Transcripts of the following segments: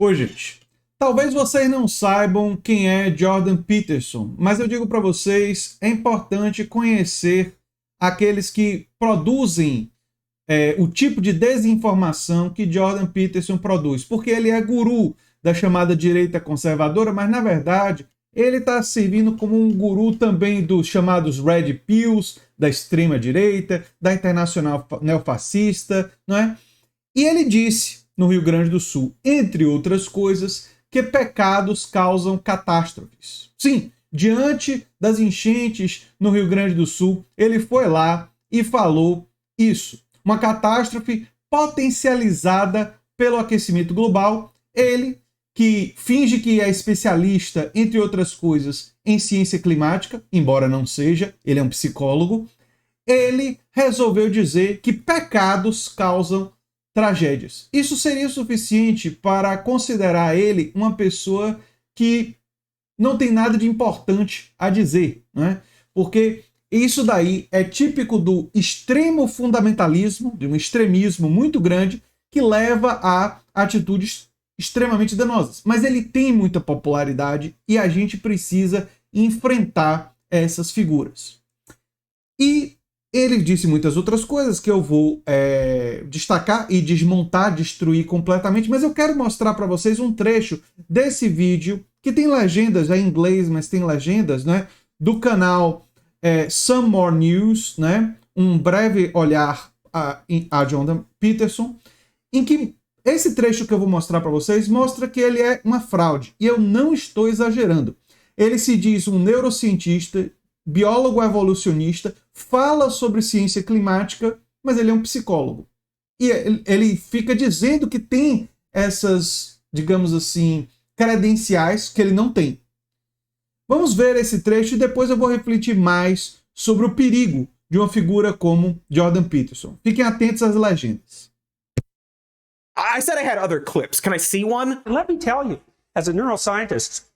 Oi, gente. Talvez vocês não saibam quem é Jordan Peterson, mas eu digo para vocês, é importante conhecer aqueles que produzem o tipo de desinformação que Jordan Peterson produz, porque ele é guru da chamada direita conservadora, mas na verdade ele está servindo como um guru também dos chamados Red Pills, da extrema direita, da internacional neofascista, não é? E ele disse no Rio Grande do Sul, entre outras coisas, que pecados causam catástrofes. Sim, diante das enchentes no Rio Grande do Sul, ele foi lá e falou isso. Uma catástrofe potencializada pelo aquecimento global. Ele, que finge que é especialista, entre outras coisas, em ciência climática, embora não seja, ele é um psicólogo, ele resolveu dizer que pecados causam tragédias. Isso seria suficiente para considerar ele uma pessoa que não tem nada de importante a dizer, né? Porque isso daí é típico do extremo fundamentalismo, de um extremismo muito grande que leva a atitudes extremamente danosas. Mas ele tem muita popularidade e a gente precisa enfrentar essas figuras. E ele disse muitas outras coisas que eu vou destacar e desmontar, destruir completamente, mas eu quero mostrar para vocês um trecho desse vídeo, que tem legendas em inglês, mas tem legendas, né, do canal Some More News, né, um breve olhar a Jordan Peterson, em que esse trecho que eu vou mostrar para vocês mostra que ele é uma fraude, e eu não estou exagerando. Ele se diz um neurocientista, biólogo evolucionista, fala sobre ciência climática, mas ele é um psicólogo. E ele fica dizendo que tem essas, digamos assim, credenciais que ele não tem. Vamos ver esse trecho e depois eu vou refletir mais sobre o perigo de uma figura como Jordan Peterson. Fiquem atentos às legendas. I said I had other clips. Can I see one? Let me tell you, as a neuroscientist.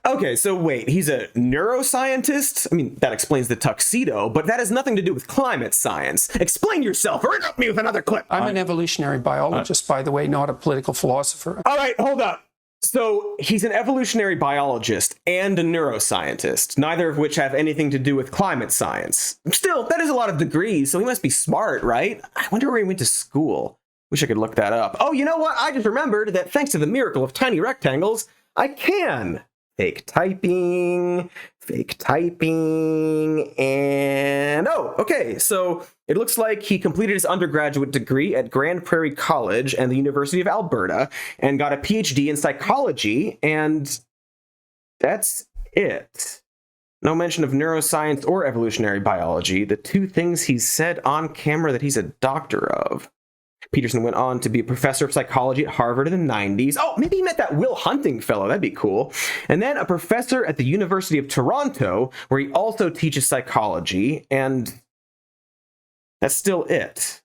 Okay, so wait, he's a neuroscientist? I mean, that explains the tuxedo, but that has nothing to do with climate science. Explain yourself, or interrupt me with another clip. I'm an evolutionary biologist, by the way, not a political philosopher. All right, hold up. So he's an evolutionary biologist and a neuroscientist, neither of which have anything to do with climate science. Still, that is a lot of degrees, so he must be smart, right? I wonder where he went to school. Wish I could look that up. Oh, you know what? I just remembered that thanks to the miracle of tiny rectangles, I can. Fake typing, and oh, okay, so it looks like he completed his undergraduate degree at Grand Prairie College and the University of Alberta and got a PhD in psychology, and that's it. No mention of neuroscience or evolutionary biology, the two things he's said on camera that he's a doctor of. Peterson went on to be a professor of psychology at Harvard in the 90s. Oh, maybe he met that Will Hunting fellow. That'd be cool. And then a professor at the University of Toronto, where he also teaches psychology, and that's still it.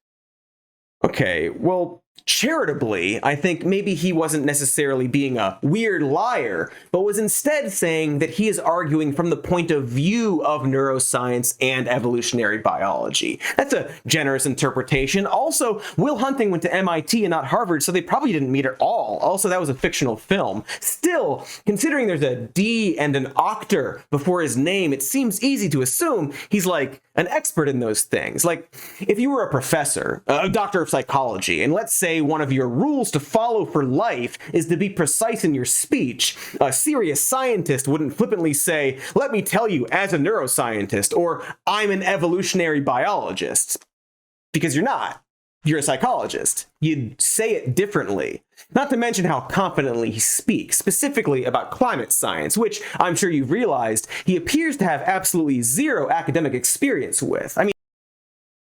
Okay, well, charitably, I think maybe he wasn't necessarily being a weird liar, but was instead saying that he is arguing from the point of view of neuroscience and evolutionary biology. That's a generous interpretation. Also, Will Hunting went to MIT and not Harvard, so they probably didn't meet at all. Also, that was a fictional film. Still, considering there's a D and an octar before his name, it seems easy to assume he's like an expert in those things. Like, if you were a professor, a doctor of psychology, and let's say one of your rules to follow for life is to be precise in your speech, a serious scientist wouldn't flippantly say, "Let me tell you as a neuroscientist," or "I'm an evolutionary biologist," because you're not. You're a psychologist. You'd say it differently. Not to mention how confidently he speaks, specifically about climate science, which I'm sure you've realized he appears to have absolutely zero academic experience with. I mean,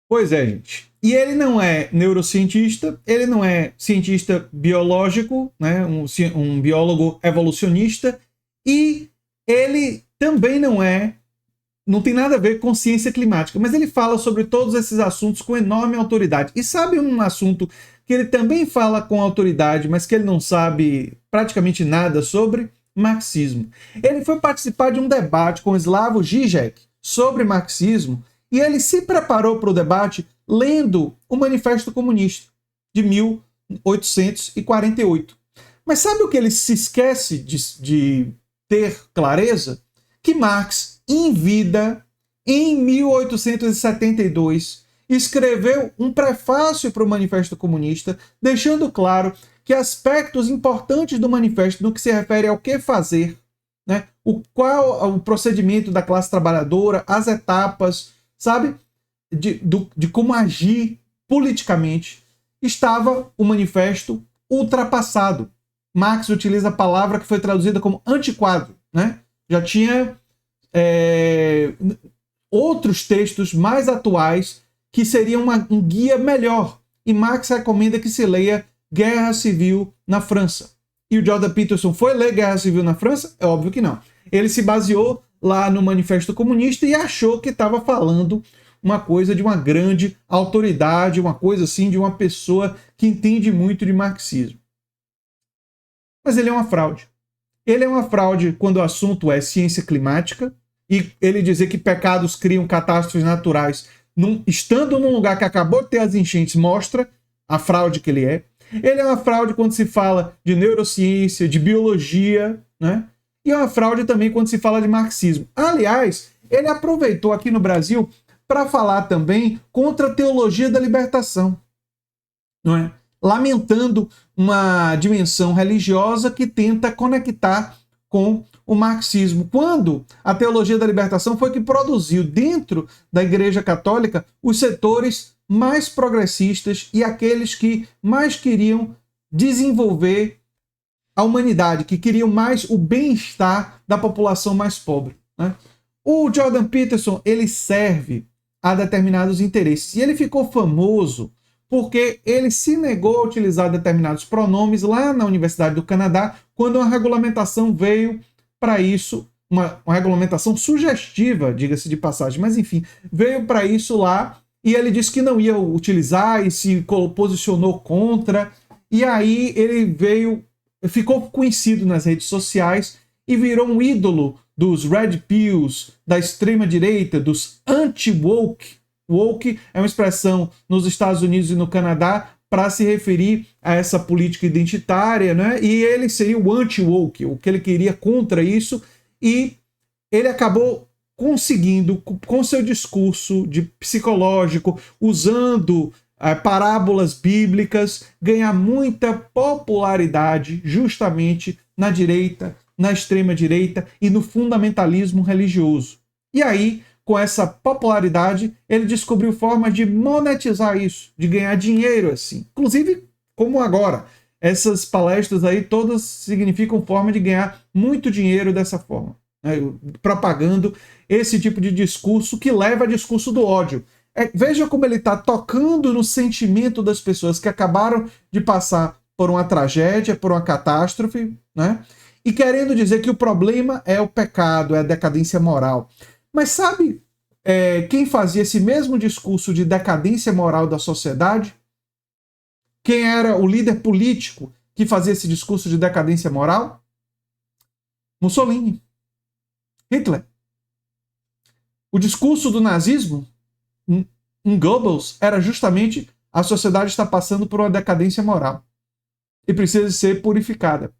Pois é, gente. E ele não é neurocientista, ele não é cientista biológico, né? Um biólogo evolucionista, e ele também não tem nada a ver com ciência climática, mas ele fala sobre todos esses assuntos com enorme autoridade. E sabe um assunto que ele também fala com autoridade, mas que ele não sabe praticamente nada sobre? Marxismo. Ele foi participar de um debate com Slavoj Žižek sobre marxismo, e ele se preparou para o debate lendo o Manifesto Comunista, de 1848. Mas sabe o que ele se esquece de ter clareza? Que Marx, em vida, em 1872, escreveu um prefácio para o Manifesto Comunista, deixando claro que aspectos importantes do manifesto no que se refere ao que fazer, né? O procedimento da classe trabalhadora, as etapas, sabe? De como agir politicamente, estava o manifesto ultrapassado. Marx utiliza a palavra que foi traduzida como antiquado, né? Já tinha outros textos mais atuais que seriam um guia melhor. E Marx recomenda que se leia Guerra Civil na França. E o Jordan Peterson foi ler Guerra Civil na França? É óbvio que não. Ele se baseou lá no Manifesto Comunista e achou que estava falando uma coisa de uma grande autoridade, uma coisa assim de uma pessoa que entende muito de marxismo. Mas ele é uma fraude. Ele é uma fraude quando o assunto é ciência climática e ele dizer que pecados criam catástrofes naturais, estando num lugar que acabou de ter as enchentes, mostra a fraude que ele é. Ele é uma fraude quando se fala de neurociência, de biologia, né? E é uma fraude também quando se fala de marxismo. Aliás, ele aproveitou aqui no Brasil para falar também contra a teologia da libertação, não é? Lamentando uma dimensão religiosa que tenta conectar com o marxismo, quando a teologia da libertação foi que produziu dentro da Igreja Católica os setores mais progressistas e aqueles que mais queriam desenvolver a humanidade, que queriam mais o bem-estar da população mais pobre, né? O Jordan Peterson, ele serve a determinados interesses e ele ficou famoso porque ele se negou a utilizar determinados pronomes lá na Universidade do Canadá, quando uma regulamentação veio para isso, uma regulamentação sugestiva, diga-se de passagem, mas enfim, veio para isso lá, e ele disse que não ia utilizar e se posicionou contra, e aí ele ficou conhecido nas redes sociais e virou um ídolo dos Red Pills, da extrema-direita, dos anti-woke. Woke é uma expressão nos Estados Unidos e no Canadá para se referir a essa política identitária, né? E ele seria o anti-woke, o que ele queria contra isso, e ele acabou conseguindo, com seu discurso psicológico, usando parábolas bíblicas, ganhar muita popularidade justamente na direita, na extrema-direita e no fundamentalismo religioso. E aí, com essa popularidade, ele descobriu formas de monetizar isso, de ganhar dinheiro assim. Inclusive, como agora, essas palestras aí todas significam forma de ganhar muito dinheiro dessa forma, né? Propagando esse tipo de discurso que leva a discurso do ódio. Veja como ele está tocando no sentimento das pessoas que acabaram de passar por uma tragédia, por uma catástrofe, né? E querendo dizer que o problema é o pecado, é a decadência moral. Mas sabe quem fazia esse mesmo discurso de decadência moral da sociedade? Quem era o líder político que fazia esse discurso de decadência moral? Mussolini. Hitler. O discurso do nazismo, em Goebbels, era justamente a sociedade está passando por uma decadência moral e precisa ser purificada.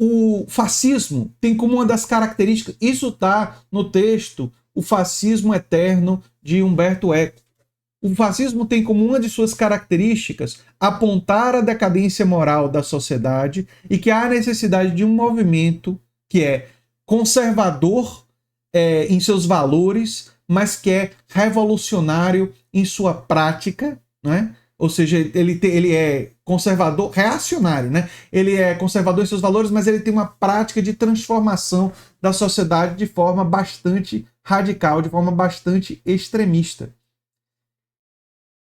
O fascismo tem como uma das características, isso está no texto, O Fascismo Eterno, de Humberto Eco. O fascismo tem como uma de suas características apontar a decadência moral da sociedade e que há necessidade de um movimento que é conservador em seus valores, mas que é revolucionário em sua prática, né? Ou seja, ele é conservador, reacionário, né? Ele é conservador em seus valores, mas ele tem uma prática de transformação da sociedade de forma bastante radical, de forma bastante extremista.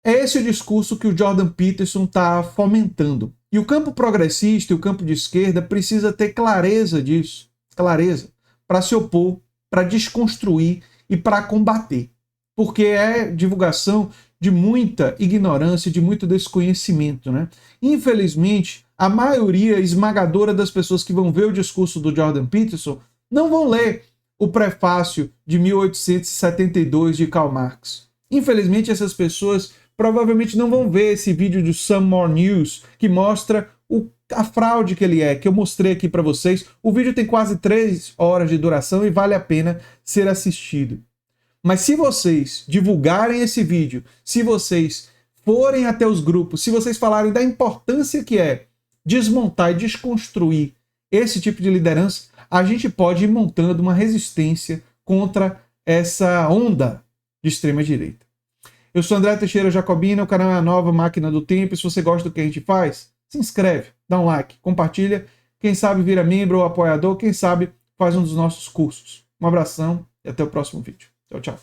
É esse o discurso que o Jordan Peterson está fomentando. E o campo progressista e o campo de esquerda precisa ter clareza disso, clareza, para se opor, para desconstruir e para combater. Porque é divulgação de muita ignorância, de muito desconhecimento, né? Infelizmente, a maioria esmagadora das pessoas que vão ver o discurso do Jordan Peterson não vão ler o prefácio de 1872 de Karl Marx. Infelizmente, essas pessoas provavelmente não vão ver esse vídeo do Some More News, que mostra o a fraude que ele é, que eu mostrei aqui para vocês. O vídeo tem quase 3 horas de duração e vale a pena ser assistido. Mas se vocês divulgarem esse vídeo, se vocês forem até os grupos, se vocês falarem da importância que é desmontar e desconstruir esse tipo de liderança, a gente pode ir montando uma resistência contra essa onda de extrema-direita. Eu sou André Teixeira Jacobina, o canal é a Nova Máquina do Tempo. E se você gosta do que a gente faz, se inscreve, dá um like, compartilha. Quem sabe vira membro ou apoiador, quem sabe faz um dos nossos cursos. Um abração e até o próximo vídeo. Tchau, tchau.